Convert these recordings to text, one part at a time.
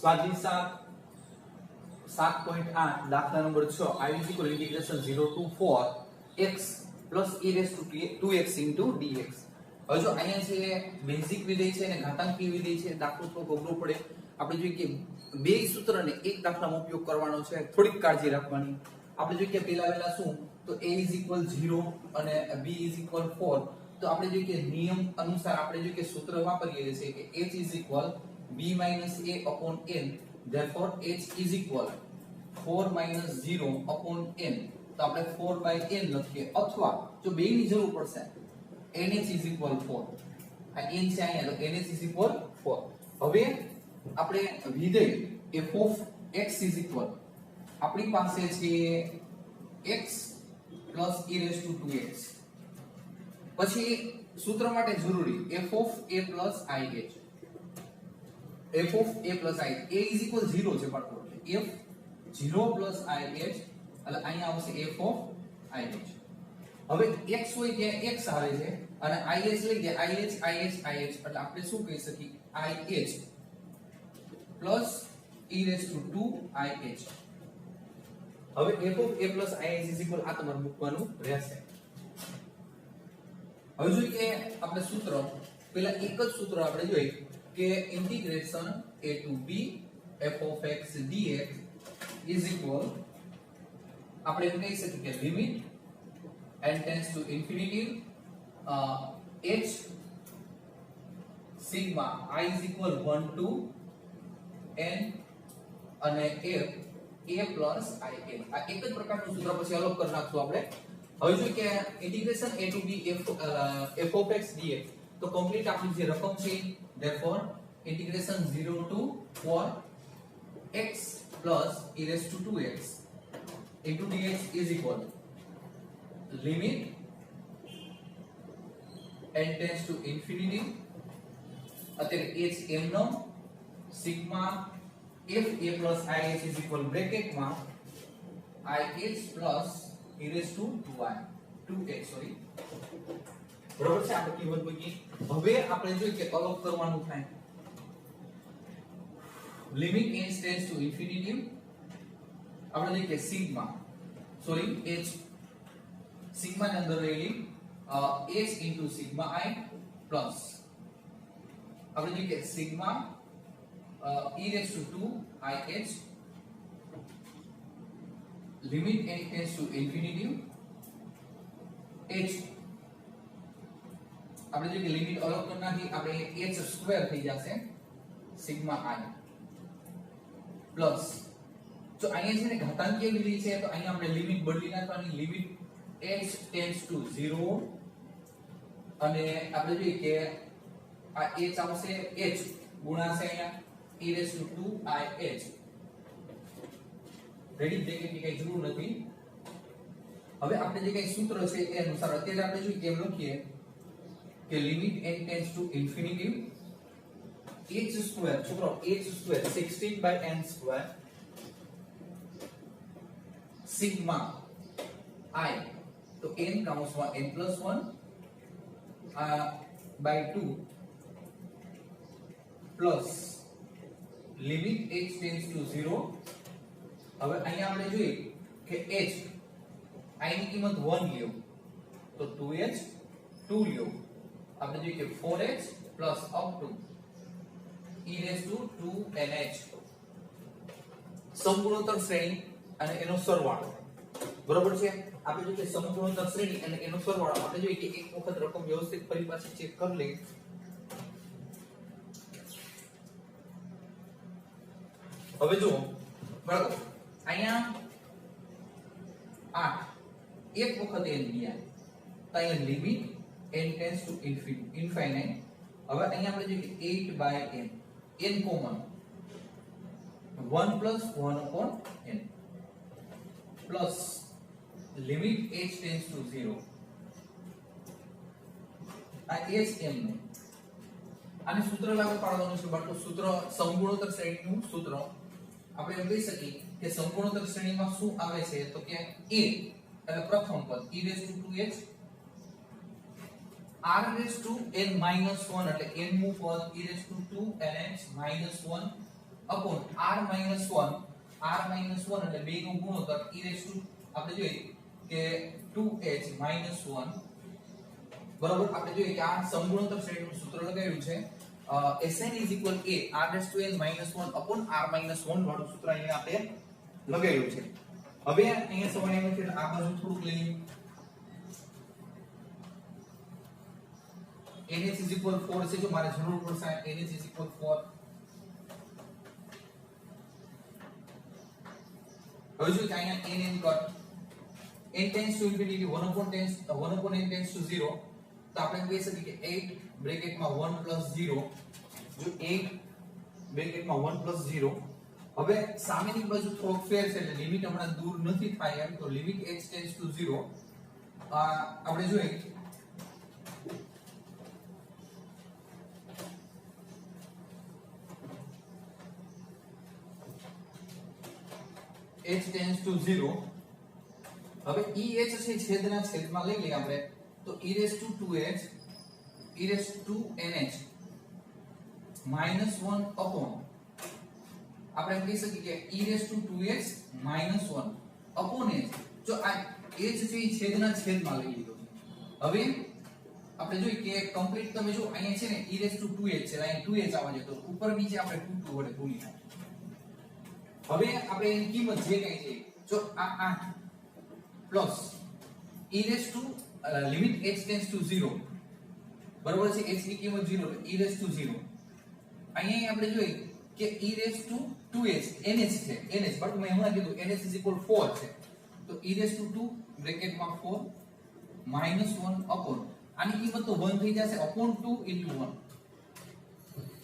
સ્વાધ્યાય 7.8 દાખલા number 6 I is equal integration 0 to 4 x plus e raised to 2x into dx. હવે જો અહીંયા છે બેઝિક વિધેય છે અને ઘાતાંકીય વિધેય છે, દાખલો થોડો અઘરો પડે. આપણે જોઈએ કે બે સૂત્રને એક દાખલામાં ઉપયોગ કરવાનો છે, થોડીક કાળજી રાખવાની. આપણે જોઈએ કે પહેલા શું તો a is equal 0 અને b is equal 4. તો આપણે જોઈએ કે નિયમ અનુસાર આપણે જોઈએ કે સૂત્ર વાપરીએ છીએ કે h is equal b minus a upon n. Therefore h is equal 4 minus 0 upon n. તો આપણે 4 by n લખીએ, અથવા જો બે ની જરૂર પડશે nh is equal 4. આ n છે અહીંયા, તો nh is equal 4. હવે આપણે વિધેય f of x is equal આપણી પાસે છે x plus e raised to 2x. પછી સૂત્ર માટે જરૂરી f of a plus ih. f of a plus i, a is equal 0 છે બાળકો, f 0 plus ih એટલે અહીંયા આવશે f of ih. હવે x હોય ત્યાં x આવે છે અને ih લઈ ગયા ih એટલે આપણે શું કહી શકીએ ih plus e raised to 2ih. હવે f of a plus ih is equal આ તમારે મૂકવાનું રહેશે. હવે જોઈએ કે આપણે સૂત્ર પહેલા એક જ સૂત્ર આપણે જોઈએ કે integration a to b f of x dx is equal આપણે એમ કહી શકીએ કે limit n tends to infinity h sigma I is equal 1 to n અને f a plus i n. આ એક જ પ્રકારનું સૂત્ર પછી અલગ કરી નાખશું આપણે. હવે જોઈએ કે integration a to b f of x dx તો કમ્પ્લીટ આપણી જે રકમ છે therefore integration 0 to 4 x plus e raised to 2x into dx is equal limit n tends to infinity અત્યારે h m no sigma f a plus ih is equal bracket માં ih plus e raised to 2x sorry બરાબર છે. આપણે keyword મૂકી. હવે આપણે જોઈએ કે અલગ કરવાનું થાય. Limit n tends to infinity આપણે જોઈએ કે સિગ્મા સોરી h સિગ્મા ની અંદર રહેલી h into sigma I plus આપણે જોઈએ કે sigma e raised to 2ih limit n tends to infinity h આપણે જોઈએ કે લિમિટ અલગ કરી નાખી, આપણે h સ્ક્વેર થઈ જશે સિગ્મા I પ્લસ જો અહીંયા છે ને ઘાતાંકીય વિધેય છે તો અહીંયા આપણે લિમિટ બદલી નાખવાની. લિમિટ h tends to 0 અને આપણે જોઈએ કે આ h આવશે h ગુણાશે અહીંયા e raised to 2ih. Ready બ્રેકેટની કઈ જરૂર નથી. હવે આપણે જે કઈ સૂત્ર છે એ અનુસાર અત્યારે આપણે જોઈએ કેમ લખીએ કે limit n tends to infinity h square છોકરો h square 16 by n square sigma I તો n કાઉન્સમાં n plus 1 by 2 plus limit h tends to 0. હવે અહીંયા આપણે જોઈએ કે h I ની કિંમત 1 લ્યો તો 2h 2 લ્યો આપણે જોઈએ કે 4h plus up to e raised to 2nh સમગુણોત્તર શ્રેણી અને એનો સરવાળો. બરાબર છે. આપણે જોઈએ કે સમગુણોત્તર શ્રેણી અને એનો સરવાળો આપણે જોઈએ કે એક વખત રકમ વ્યવસ્થિત ફરી પાછી ચેક કરી લઈએ. હવે જુઓ બરાબર અહીંયા 8 એક વખત n ગયા તો અહીંયા limit n tends to infinite. હવે અહીંયા આપણે જોઈએ કે 8 by n n common 1 plus 1 upon n plus limit h tends to 0 આ h m નું આને સૂત્ર લાગુ પાડવાનું છે બાળકો. સૂત્ર સમગુણોત્તર શ્રેણીનું સૂત્ર આપણે એમ કહી શકીએ કે સમગુણોત્તર શ્રેણીમાં શું આવે છે તો કે a એટલે પ્રથમ પદ e raised to 2h r raised to n minus 1 એટલે n મું પદ e raised to 2 nh minus 1 upon r minus 1 એટલે બે નો ગુણોત્તર e raised to આપણે જોઈએ કે 2h minus 1 બરાબર. આપણે જોઈએ કે આ સમગુણોત્તર શ્રેણીનું સૂત્ર લગાવ્યું છે Sn is equal a r raised to n minus 1 upon r minus 1 વાળું સૂત્ર અહીંયા આપણે લગાવ્યું છે. હવે અહીંયા સવાલ એમ છે આ બાજુ થોડુંક લઈ લઈએ. nh is equal 4 છે, જો મારે જરૂર પડશે nh is equal 4. હવે જો અહીંયા n cut n tends to infinity 1 upon n tends to 0, તો આપણે કહી શકીએ કે 8 બ્રેકેટમાં 1 plus 0, જો 8 બ્રેકેટમાં 1 plus 0. હવે સામેની બાજુ થોડોક ફેર છે એટલે લિમિટ હમણાં દૂર નથી થાય એમ, તો લિમિટ h tends to 0 આપણે જોઈએ h tends to 0. હવે eh છે છેદના છેદમાં લઈ લઈએ આપણે, તો e raised to 2h e raised to nh minus 1 upon આપણે કહી શકીએ કે e raised to 2h minus 1 upon h. જો આ h છે એ છેદના છેદમાં લઈ લીધો છે. હવે આપણે જોઈએ કે કમ્પ્લીટ તમે જો અહીંયા છે ને e raised to 2h છે, અહીં 2h આવવા જોઈએ, તો ઉપર નીચે આપણે 2 વડે ગુણી નાખીએ. હવે આપણે એની કિંમત જે કઈ છે, જો આ 8 plus e raised to limit h tends to 0 બરોબર છે, h ની કિંમત 0 એટલે e raised to 0. અહીંયા આપણે જોઈએ કે e raised to 2h nh છે, nh બટ મેં હમણાં કીધું nh is equal 4 છે, તો e raised to 2 બ્રેકેટમાં 4 minus 1 upon આની કિંમત તો 1 થઈ જશે upon 2 into 1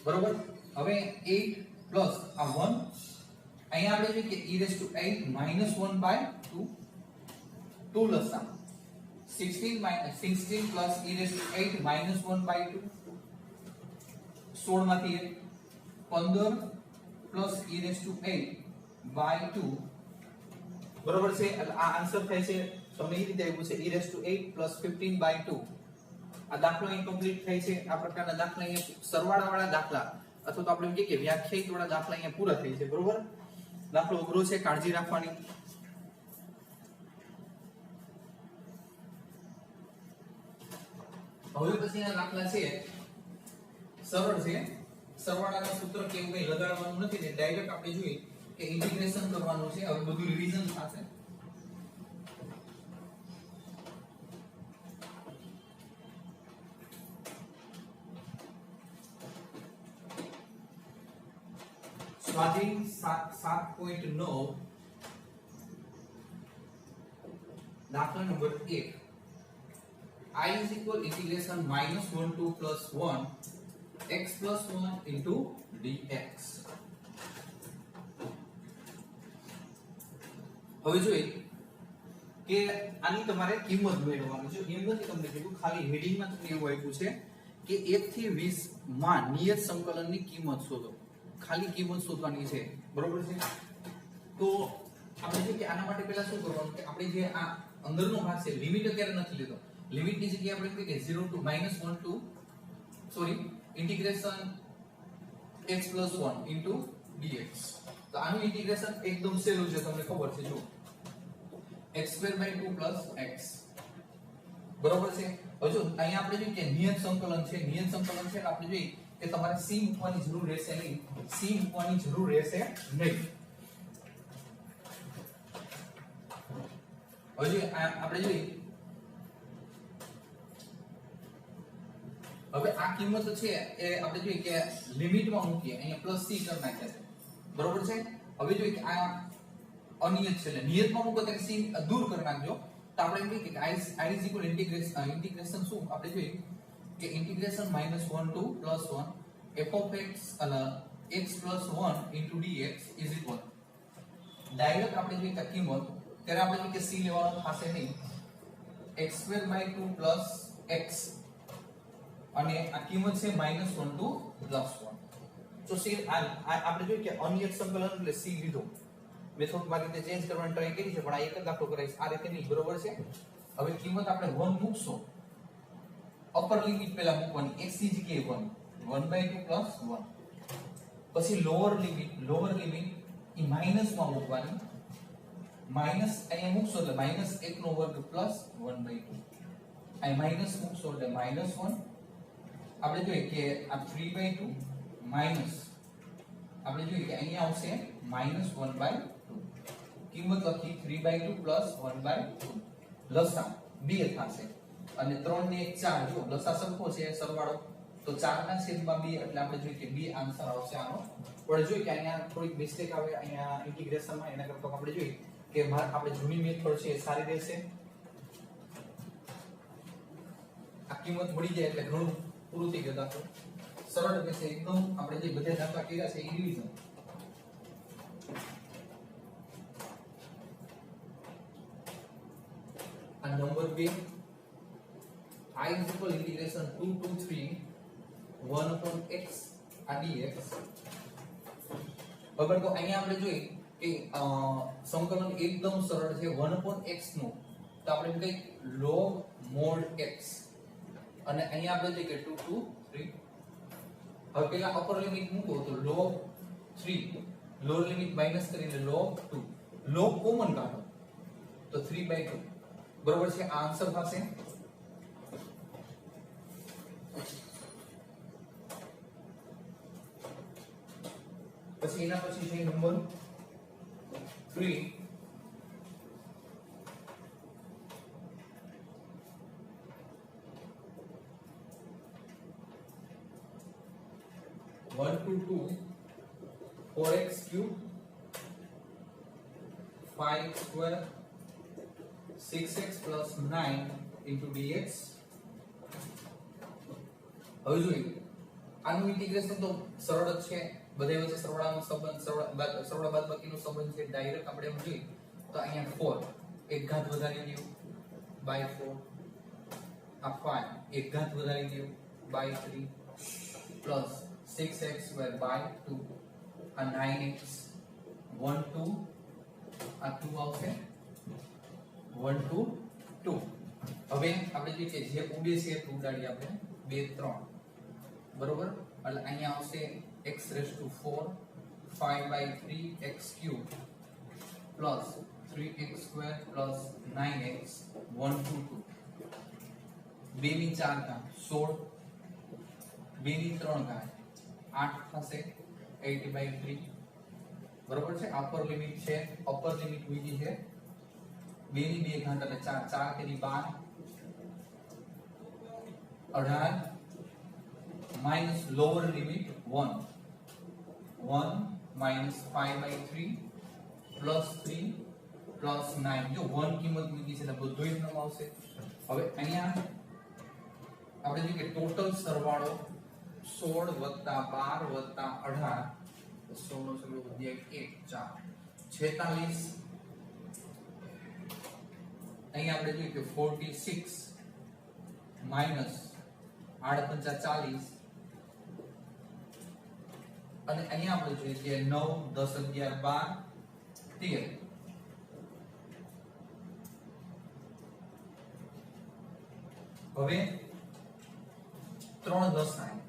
બરોબર. હવે 8 પ્લસ આ 1 અહીંયા આપણે જોઈએ કે e raised to 8 minus 1 by 2 2 લસા 16 plus e raised to 8 minus 1 by 2 16 માંથી 15 plus e raised to 8 by 2 બરોબર છે. એટલે આ આન્સર થાય છે તમને એ રીતે આવ્યું છે e raised to 8 plus 15 by 2. આ દાખલો ઇનકમ્પ્લીટ થાય છે. આ પ્રકારના દાખલા અહીંયા સરવાળાવાળા દાખલા અથવા તો આપણે એમ કહીએ કે વ્યાખ્યાયિત વાળા દાખલા અહીંયા પૂરા થાય છે. બરોબર, દાખલો અઘરો છે, કાળજી રાખવાની. હવે પછીના દાખલા છે સરળ છે, સરવાળાના સૂત્ર કે એવું કંઈ લગાડવાનું નથી, ને ડાયરેક્ટ આપણે જોઈએ કે ઇન્ટિગ્રેશન કરવાનું છે. હવે બધું રિવિઝન થશે. સ્વાધ્યાય 7.9 દાખલા number 1 I is equal integration minus 1 to plus 1 x plus 1 into dx. હવે જોઈએ કે આની તમારે કિંમત મેળવવાની છે. એમ નથી તમને કીધું, ખાલી હેડિંગમાં તમને એવું આપ્યું છે કે 1 થી 20 માં નિયત સંકલનની કિંમત શોધો. ખાલી કિંમત શોધવાની છે. બરોબર છે. તો આપણે જે કે આના માટે પહેલા શું કરવાનું કે આપણે જે આ અંદરનો ભાગ છે લિમિટ અત્યારે નથી લેતો. લિમિટ ની જગ્યાએ આપણે કહીએ કે 0 to -1 to integration x plus 1 into dx. તો આનું ઇન્ટિગ્રેશન એકદમ સહેલું છે, તમને ખબર છે. જો x2/2 plus x બરોબર છે. હવે જો અહીંયા આપણે જોઈએ કે નિયત સંકલન છે, નિયત સંકલન છે આપણે જોઈએ કે તમારે c મૂકવાની જરૂર રહેશે નહીં, c મૂકવાની જરૂર રહેશે નહીં. હવે આપણે જોઈએ હવે આ કિંમત છે એ આપણે જોઈએ કે લિમિટમાં મૂકીએ, અહીંયા પ્લસ c કરી નાખ્યા છે. બરોબર છે. હવે જોઈએ કે આ અનિયત છે એટલે નિયતમાં મૂકો ત્યારે c દૂર કરી નાખજો. તો આપણે એમ કહીએ કે i is equal ઇન્ટિગ્રેશન શું આપણે જોઈએ કે integration -1 to +1 f of x અને x plus 1 into dx is equal direct આપણે જોઈએ કે કિંમત ત્યારે આપણે જોઈએ કે c લેવાનું થશે નહીં, x2/2 plus x અને આ કિંમત છે -1 to +1. તો c આપણે જોઈએ કે અનિયત સંકલન એટલે c લીધો. મેં થોડુંક મારી રીતે ચેન્જ કરવાની ટ્રાય કરી છે, પણ આ એક જ દાખલો કરાઈશ, આ રીતે નહીં. બરોબર છે. હવે કિંમત આપણે 1 મૂકશો, અપર લિમિટ પહેલા મૂકવાની, x ની જગ્યાએ 1 1/2 plus 1. પછી લોઅર લિમિટ ઈ માઈનસ માં મૂકવાની, માઈનસ અહીંયા મૂકશો એટલે માઈનસ 1 નો વર્ગ પ્લસ 1/2, અહીં માઈનસ મૂકશો એટલે માઈનસ 1. આપણે જોઈએ કે આ 3/2 માઈનસ આપણે જોઈએ કે અહીંયા આવશે માઈનસ 1/2, કિંમત લખી 3/2 પ્લસ 1/2, લસા 2 થશે અને 3 ને 1 4, જો લસા સરખો છે સરવાળો તો 4 ના છેદમાં 2 એટલે આપણે જોઈએ કે 2 આન્સર આવશે આનો. પણ જોઈએ કે અહીંયા થોડીક મિસ્ટેક આવે અહીંયા ઇન્ટિગ્રેશનમાં, એના કરતા આપણે જોઈએ કે આપણે જૂની મેથડ છે એ સારી રહેશે. આ કિંમત મળી જાય એટલે ઘણું પૂરું થઈ ગયું દાખલો. સરળ રહેશે એકદમ. આપણે જે બધા દાખલા કર્યા છે એ રિવિઝન. આ number 2 I is equal integration 2 to 3 1 upon x dx. બરાબર, તો અહીંયા આપણે જોઈએ કે સંકલન એકદમ સરળ છે 1 upon x નું, તો આપણે કઈ log mod x, અને અહીંયા આપણે જોઈએ કે 2 to 3. હવે પેલા અપર લિમિટ મૂકો તો log 3, લોઅર લિમિટ માઈનસ કરીને log 2, log કોમન કાઢો તો 3/2. બરોબર છે, આ આન્સર થશે. પછી એના પછી છે number 3 1 to 2 4x cube 5 square 6x plus 9 into dx. હવે જોઈએ આનું ઇન્ટિગ્રેશન તો સરળ જ છે, બધે વચ્ચે સરવાળાનો સંબંધ, સરવાળા બાદબાકીનો સંબંધ છે. ડાયરેક્ટ આપણે એમ જોઈએ તો અહીંયા 4 એક ઘાત વધારી દો બાય 4, આ 5 એક ઘાત વધારી દો by 3 plus 6x square by 2, આ 9x 1 2, આ 2 આવશે 1 2 2. હવે આપણે જે છે જે ઉડે છે એ ઉડાડી આપણે 2 3, બરોબર. એટલે અહીંયા આવશે x raised to 4 5/3 x cube plus 3x square plus 9x 1 2 2. 2 ની 4 ઘાત 16, 2 ની 3 ઘાત 8 થશે 8/3. બરોબર છે. અપર લિમિટ છે, અપર લિમિટ બીજી છે 2 ની 2 ઘાત એટલે 4, 4 તેરી 12 18 minus lower limit 1 1 minus 5/3 plus 3 plus 9. જો 1 કિંમત મૂકી છે એટલે બધું જ નામ આવશે. હવે અહીંયા આપણે જોઈએ કે ટોટલ સરવાળો 16 વત્તા 12 વત્તા 18, 16 નો સરવાળો વધ્યા 1 4 46. અહીંયા આપણે જોઈએ કે 46 minus 8 5 40, અને અહીંયા આપણે જોઈએ કે 9 10 11 12 13. હવે 3 દશાંશ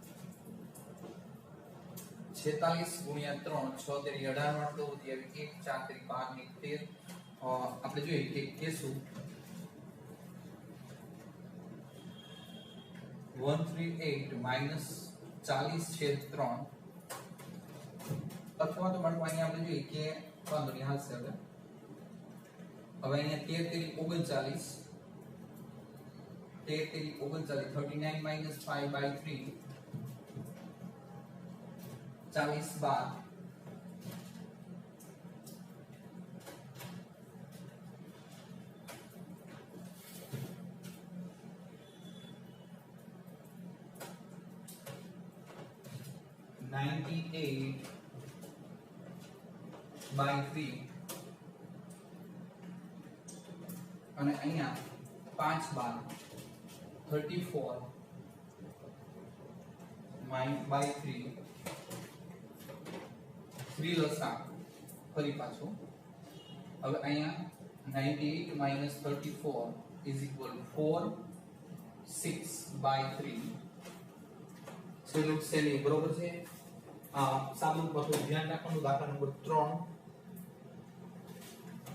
46 ગુણ્યા 3 6 તેરી 18 નો વધ્યા 1 4 તેરી 12 ને 13. આપણે જોઈએ કે કેસુ 138 minus 40/3, અથવા તો બાળકો અહીંયા આપણે જોઈએ કે વાંધો નહીં હાલશે. હવે અહીંયા 13 તેરી 39, 13 તેરી 39 39 minus 5/3 40 બાદ (98/3) અને અહીંયા 5 બાર 34/3 3 લસા ફરી પાછું. હવે અહીંયા 98 - 34 = 4 6/3 છેલ્લું છેલ્લી બરોબર છે. સાદું બધું ધ્યાન રાખવાનું. દાખલા નંબર 3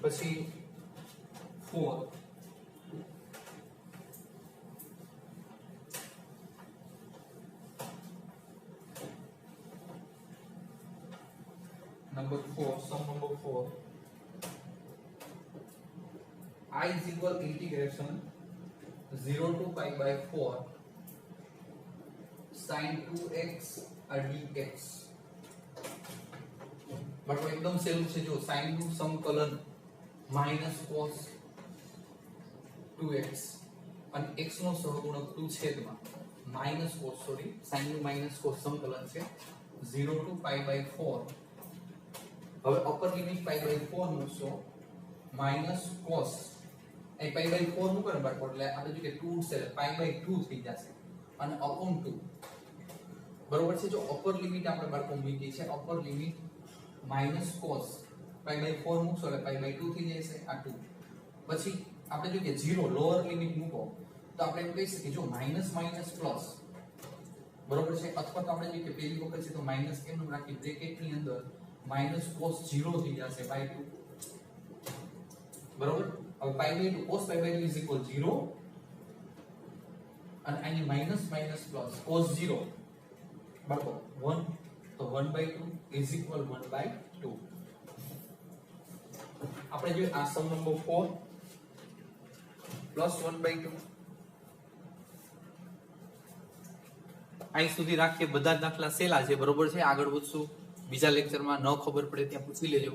પછી 4 number 4 sum number 4 I is equal integration 0 to pi by 4 sin 2x dx બરાબર એકદમ સહેલું છે. જો sin નું સંકલન minus cos 2x અને x નો સહગુણક 2 છેદમાં minus cos sin નું minus cos સંકલન છે 0 to pi by 4. હવે અપર લિમિટ pi by 4 મૂકશો minus cos A pi by 4 મૂકો ને બાળકો એટલે આપણે જો કે 2 છે pi by 2 થઈ જશે અને upon 2 બરોબર છે. જો અપર લિમિટ આપણે બાળકો મૂકી છે upper limit minus cos pi by 4 મૂકશો એટલે pi by 2 થઈ જશે આ 2. પછી આપણે જો કે 0 લોઅર લિમિટ મૂકો તો આપણે એમ કહી શકીએ જો માઈનસ માઈનસ પ્લસ બરોબર છે. અથવા તો આપણે જો કે પહેલી વખત છે તો માઈનસ કેમ રાખી બ્રેકેટ ની અંદર minus cos 0 થઈ જશે by 2 બરોબર. હવે pi by 2 cos pi by 2 is equal 0 અને આની માઈનસ માઈનસ પ્લસ cos 0 બરાબર 1 તો 1 by 2 is equal 1 by 2. આપણે જોઈએ આ સમ નંબર 4 plus 1 by 2 અહીં સુધી રાખીએ. બધા દાખલા સેલા છે બરોબર છે. આગળ વધશું બીજા લેક્ચરમાં ન ખબર પડે ત્યાં પૂછી લેજો.